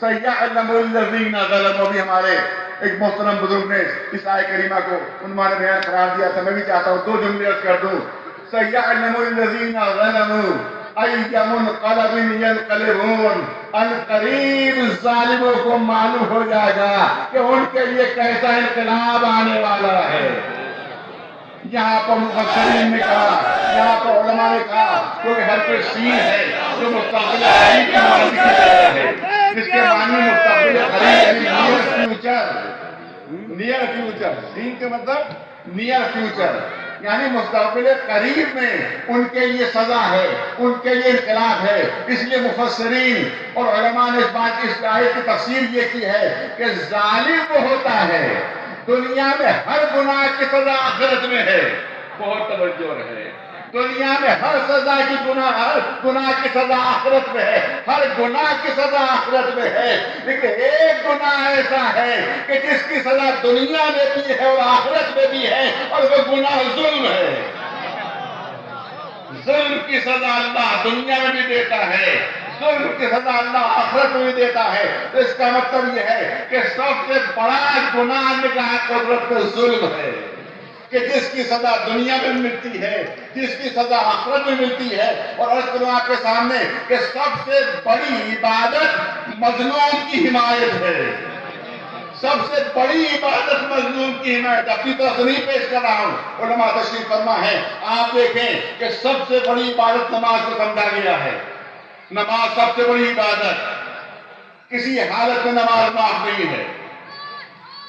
سَيَعْلَمُ الَّذِينَ ظَلَمُوا. بھی ہمارے ایک محترم بزرگ نے اس آیت کریمہ کو عنوان بیان قرار دیا تھا. میں بھی چاہتا ہوں 2 جملے عرض کر دوں. سَيَعْلَمُ الَّذِينَ ظَلَمُوا أَيَّ مُنْقَلَبٍ يَنْقَلِبُونَ. ان قریب ظالموں کو معلوم ہو جائے گا کہ ان کے لیے کیسا انقلاب آنے والا ہے. یہاں پر مفسرین نے کہا، یہاں پر علماء نے کہا، کیونکہ ہر کوئی سین ہے جو مستقبل قریب کے معنی کی جگہ ہے، جس کے معنی مستقبل قریب یعنی نیئر فیوچر. نیئر فیوچر، سین کے مطلب نیئر فیوچر، یعنی مستقبل قریب میں ان کے لیے سزا ہے، ان کے لیے انقلاب ہے. اس لیے مفسرین اور علماء نے اس آیت کی تفسیر یہ کی ہے کہ ظالم وہ ہوتا ہے دنیا میں ہر گناہ کی سزا آخرت میں ہے. بہت توجہ ہے. دنیا میں ہر سزا کی گناہ کی سزا آخرت میں ہے، ہر گناہ کی سزا آخرت میں ہے. لیکن ایک گناہ ایسا ہے کہ جس کی سزا دنیا میں بھی ہے اور آخرت میں بھی ہے، اور وہ گناہ ظلم ہے. ظلم کی سزا اللہ دنیا میں بھی دیتا ہے، ظلم کی سزا اللہ آخرت میں بھی دیتا ہے. تو اس کا مطلب یہ ہے کہ سب سے بڑا گناہ نگاہ قدرت میں ظلم ہے، کہ جس کی سزا دنیا میں ملتی ہے، جس کی سزا آخرت میں ملتی ہے. اور عرض کروں آپ کے سامنے کہ سب سے بڑی عبادت مظلوم کی حمایت ہے. سب سے بڑی عبادت مظلوم کی حمایت. اپنی طرف سے نہیں پیش کر رہا ہوں، علماء تشریف فرما ہے. آپ دیکھیں کہ سب سے بڑی عبادت نماز کو سمجھا گیا ہے. نماز سب سے بڑی عبادت. کسی حالت میں نماز معاف نہیں ہے،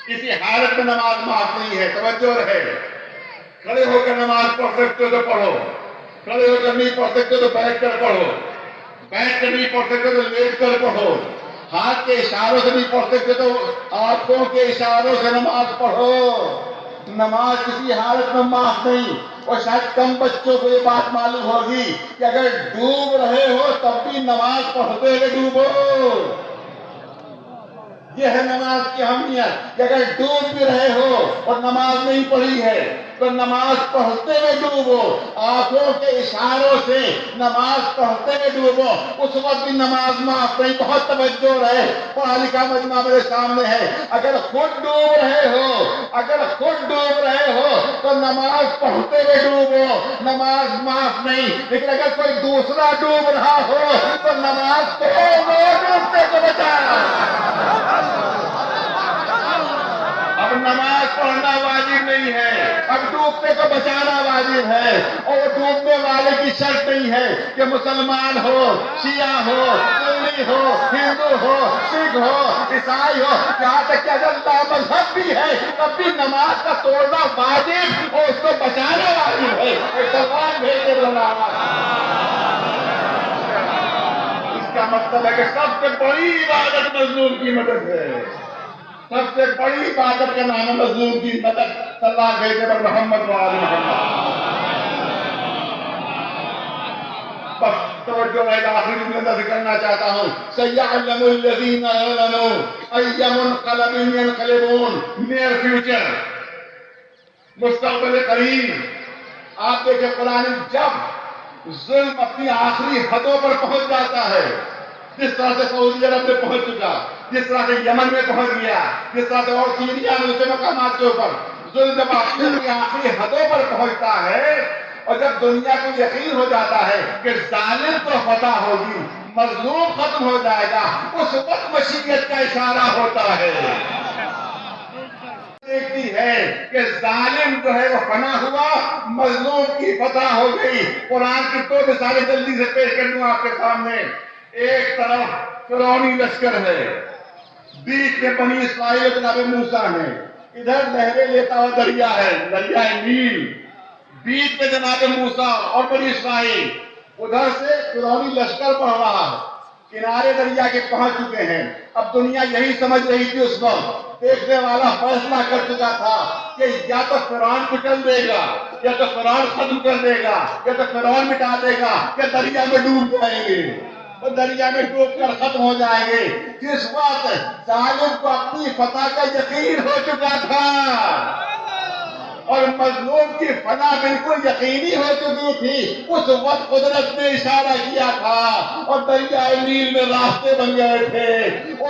کسی حالت میں نماز معاف نہیں ہے. توجہ رہے. کھڑے ہو کر نماز پڑھ سکتے ہو تو پڑھو، کھڑے ہو کر نہیں پڑھ سکتے تو بیٹھ کر پڑھو، بیٹھ کر نہیں پڑھ سکتے تو لیٹ کر پڑھو، ہاتھ کے اشاروں سے نہیں پڑھ سکتے تو آنکھوں کے اشاروں سے نماز پڑھو. نماز کسی حالت میں معاف نہیں. اور شاید کم بچوں کو یہ بات معلوم ہوگی کہ اگر ڈوب رہے ہو تب بھی نماز پڑھتے ہوئے ڈوبو. یہ ہے نماز کی اہمیت کہ اگر ڈوب بھی رہے ہو اور نماز نہیں پڑھی ہے تو نماز پڑھتے ہوئے ڈوبو، آنکھوں کے اشاروں سے نماز پڑھتے ہوئے ڈوبو. اس وقت بھی نماز معاف نہیں. بہت توجہ رہے. پڑھا لکھا مجمع میرے سامنے ہے. اگر خود ڈوب رہے ہو، اگر خود ڈوب رہے ہو تو نماز پڑھتے ہوئے ڈوبو، نماز معاف نہیں. لیکن اگر کوئی دوسرا ڈوب رہا ہو تو نماز کو ڈوبتے کو بچا. اب نماز پڑھنا واجب نہیں ہے، اب ڈوبتے کو بچانا واجب ہے. اور ڈوبنے والے کی شرط نہیں ہے کہ مسلمان ہو، شیعہ ہو، سنی ہو، ہندو ہو، سکھ ہو، عیسائی ہو. یہاں تک کہ اگر مذہب بھی ہے تب بھی نماز کا توڑنا واجب اور اس کو بچانا واجب ہے. سلمان بھیجے رہنا. اس کا مطلب ہے کہ سب سے بڑی عبادت مظلوم کی مدد ہے. سب سے بڑی عبادت کا نام ہے مظلوم کی مدد. صلی اللہ علیہ وسلم محمد وآل محمد. بس توجہ ہے. آخری جملے میں ذکر کرنا چاہتا ہوں. سَيَعْلَمُ الَّذِينَ ظَلَمُوا أَيَّ مُنْقَلَبٍ يَنْقَلِبُونَ. نیئر فیوچر، مستقبل قریب. آپ دیکھیں قرآن جب ظلم اپنی آخری حدوں پر پہنچ جاتا ہے، جس طرح سے سعودی عرب میں پہنچ چکا، جس طرح سے یمن میں پہنچ گیا، جس طرح سے اور سیریا میں دوسرے مقامات کے اوپر ظلم جب اپنی آخری حدوں پر پہنچتا ہے اور جب دنیا کو یقین ہو جاتا ہے کہ ظالم تو فتح ہوگی، مظلوم ختم ہو جائے گا، اس وقت مشیت کا اشارہ ہوتا ہے. دیکھتی ہے کہ ظالم جو ہے وہ فنا ہوا، مظلوم کی فتح ہو گئی. قرآن کی 2 مثالیں جلدی سے پیش کر دوں آپ کے سامنے. ایک طرف فرعونی لشکر ہے، بیچ میں بنی اسرائیل جناب موسیٰ ہے، ادھر لہریں لیتا ہوا دریا ہے، دریائے نیل، بیچ میں جناب موسیٰ اور بنی اسرائیل، ادھر سے فرعونی لشکر بڑھ رہا ہے. کنارے دریا کے پہنچ چکے ہیں. اب دنیا یہی سمجھ رہی تھی اس وقت، دیکھنے والا فیصلہ کر چکا تھا کہ یا تو فرعون کچل دے گا، یا تو فرعون ختم کر دے گا، یا تو فرعون مٹا دے گا، یا دریا میں ڈوب جائیں گے، اور دریا میں ڈوب کر ختم ہو جائیں گے. جس وقت ظالم کو اپنی فتح کا یقین ہو چکا تھا اور مظلوم کی فنا بالکل یقینی ہو چکی تھی، اس وقت قدرت نے اشارہ کیا تھا اور دریائے نیل میں راستے بن گئے تھے.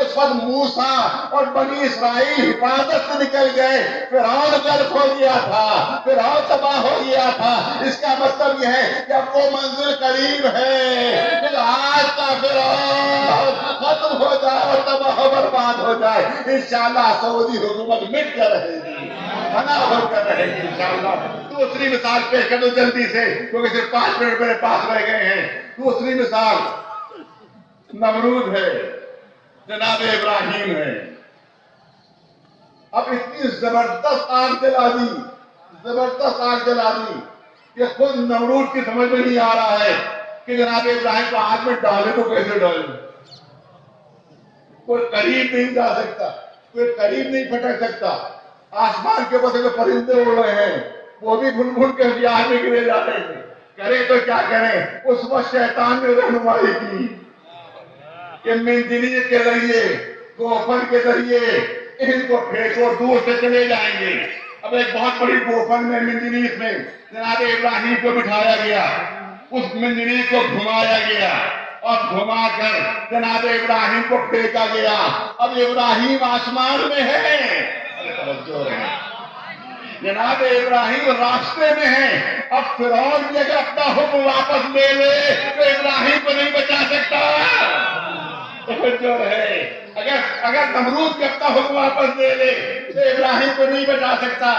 اس وقت موسیٰ اور بنی اسرائیل حفاظت سے نکل گئے، فرعون غرق ہو گیا تھا، فرعون تباہ ہو گیا تھا۔ اس کا مطلب یہ ہے کہ اب وہ منزل قریب ہے کہ آج کا فرعون ختم ہو جائے اور تباہ و برباد ہو جائے۔ انشاءاللہ سعودی حکومت مٹ کر رہے گی، فنا ہو کر رہے گی انشاءاللہ۔ دوسری مثال پیش کر دو جلدی سے کیونکہ صرف 5 منٹ میرے پاس رہ گئے ہیں۔ دوسری مثال نمرود ہے، جناب ابراہیم ہے۔ اب اتنی زبردست آگ جلا دی، زبردست آگ جلا دی کہ خود نمرود کی سمجھ میں نہیں آ رہا ہے کہ جناب ابراہیم کو آگ میں ڈالے تو کیسے ڈالے۔ کوئی قریب نہیں جا سکتا، کوئی قریب نہیں پھٹک سکتا۔ آسمان کے اوپر سے جو پرندے اڑ رہے ہیں وہ بھی بھن بھن کے آگ میں گرے جا رہے ہیں۔ کریں تو کیا کریں؟ اس وقت شیطان نے رہنمائی کی کہ منجنیق کے ذریعے، گوفن کے ذریعے ان کو پھینکو، دور سے چلے جائیں گے۔ اب ایک بہت بڑی گوفن میں منجنیق میں جناب ابراہیم کو بٹھایا گیا، اس منجنیق کو گھمایا گیا اور گھما کر جناب ابراہیم کو پھینکا گیا۔ اب ابراہیم آسمان میں ہے، جناب ابراہیم راستے میں ہے۔ اب فرعون بھی اگر اپنا حکم واپس لے لے تو ابراہیم کو نہیں بچا سکتا۔ جو ہے اگر نمرود بھی اپنا حکم واپس لے لے تو ابراہیم کو نہیں بچا سکتا۔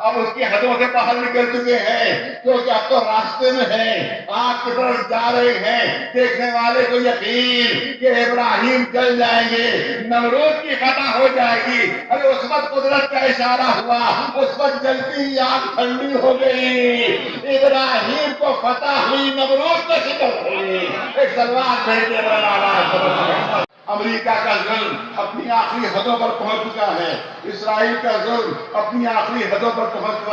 اب اس کی حدوں سے باہر نکل چکے ہیں کیونکہ اب تو راستے میں ہیں، آگ کی طرف جا رہے ہیں۔ دیکھنے والے کو یقین کہ ابراہیم جل جائیں گے، نمرود کی فتح ہو جائے گی۔ ارے اس وقت قدرت کا اشارہ ہوا، اس وقت جلتی آگ ٹھنڈی ہو گئی، ابراہیم کو فتح ہوئی، نمرود کو شکست ہوئی۔ ایک سلوات بھیجے بنا۔ امریکہ کا ظلم اپنی آخری حدوں پر پہنچ چکا ہے، اسرائیل کا ظلم اپنی آخری حدوں پر پہنچ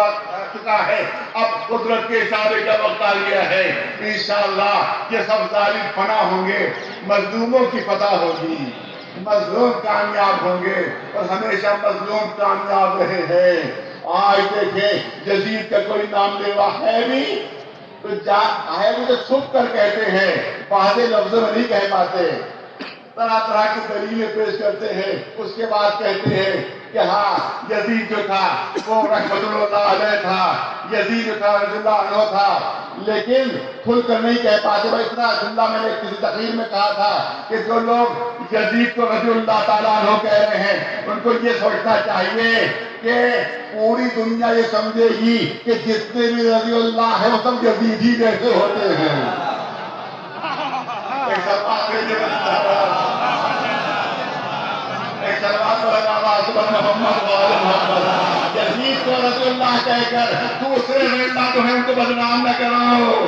چکا ہے۔ اب قدرت کے اشارے کا وقت آ گیا ہے، انشاءاللہ یہ سب ظالم فنا ہوں گے، مظلوموں کی فتح ہوگی، مظلوم کامیاب ہوں گے اور ہمیشہ مظلوم کامیاب رہے ہیں۔ آج دیکھیں یزید کا کوئی نام لیوا ہے بھی تو چھپ کر کہتے ہیں، واضح لفظوں میں نہیں کہہ پاتے، طرح طرح کی دلیلیں پیش کرتے ہیں، اس کے بعد کہتے ہیں کہ ہاں یزید جو تھا وہ رحمت اللہ علیہ تھا، یزید جو تھا رضی اللہ عنہ تھا، لیکن کھل کر نہیں کہہ پاتے۔ بھائی اتنا جملہ میں نے کسی تقریر میں کہا تھا کہ جو لوگ یزید کو رضی اللہ تعالیٰ عنہ کہہ رہے ہیں ان کو یہ سوچنا چاہیے کہ پوری دنیا یہ سمجھے گی کہ جتنے بھی رضی اللہ ہیں وہ سب یزید ہی جیسے ہوتے ہیں۔ یزید کو رضی اللہ کہہ کر دوسرے نیتا جو ہیں ان کو بدنام نہ کرو،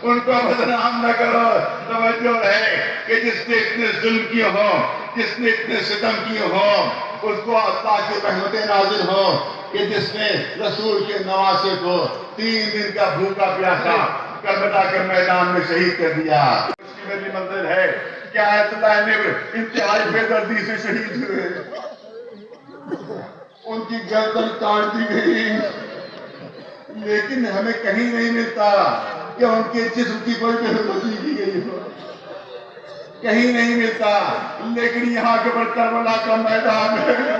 ان کو بدنام نہ کرو۔ توجہ ہے کہ جس نے اتنے ظلم کیے ہوں، جس نے اتنے ستم کیے ہوں، اس کو اللہ کی رحمتیں نازل ہوں کہ جس نے رسول کے نواسے کو 3 دن کا بھوکا پیاسا کربلا کے میدان میں شہید کر دیا۔ اس کی میری منزل ہے کہ آیت اللہ نے انتہائی بے دردی سے شہید ہوئے، ان کی گردن کاٹ دی گئی، لیکن ہمیں کہیں نہیں ملتا کہ ان کے جسم کی کوئی بے حرمتی کی گئی ہو، کہیں نہیں ملتا۔ لیکن یہاں کے پر کربلا کا میدان ہے،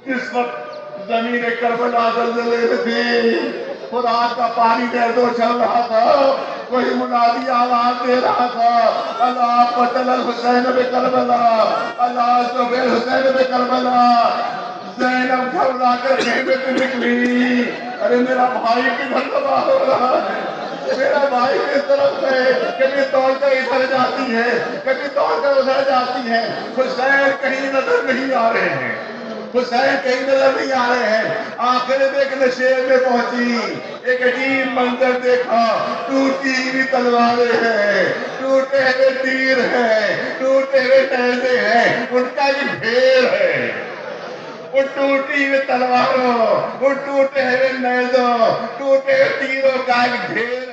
جس وقت زمین کربلا زلزلے میں تھی، خدا کا پانی دردو چل رہا تھا، کوئی منادی آواز دے رہا تھا، اللہ قتل الحسین بکربلا، اللہ زبیر حسین بکربلا۔ زینب گھبرا کر خیمے سے نکلی، ارے میرا بھائی کدھر تباہ ہو رہا ہے، میرا بھائی کس طرف سے، کبھی دوڑ کر ادھر جاتی ہے، کبھی دوڑ کر ادھر جاتی ہے، حسین کہیں نظر نہیں آ رہے ہیں، حسین کہیں نظر نہیں آ رہے ہیں۔ آخر ایک نشیب میں پہنچی، ایک عجیب منظر دیکھا، ٹوٹی ہوئی تلواریں ہیں، ٹوٹے ہوئے تیر ہیں، ٹوٹے ہوئے نیزے ہیں، ان کا بھی ڈھیر ہے، وہ ٹوٹی ہوئی تلواروں، وہ ٹوٹے ہوئے نیزوں، ٹوٹے ہوئے تیروں کا ایک ڈھیر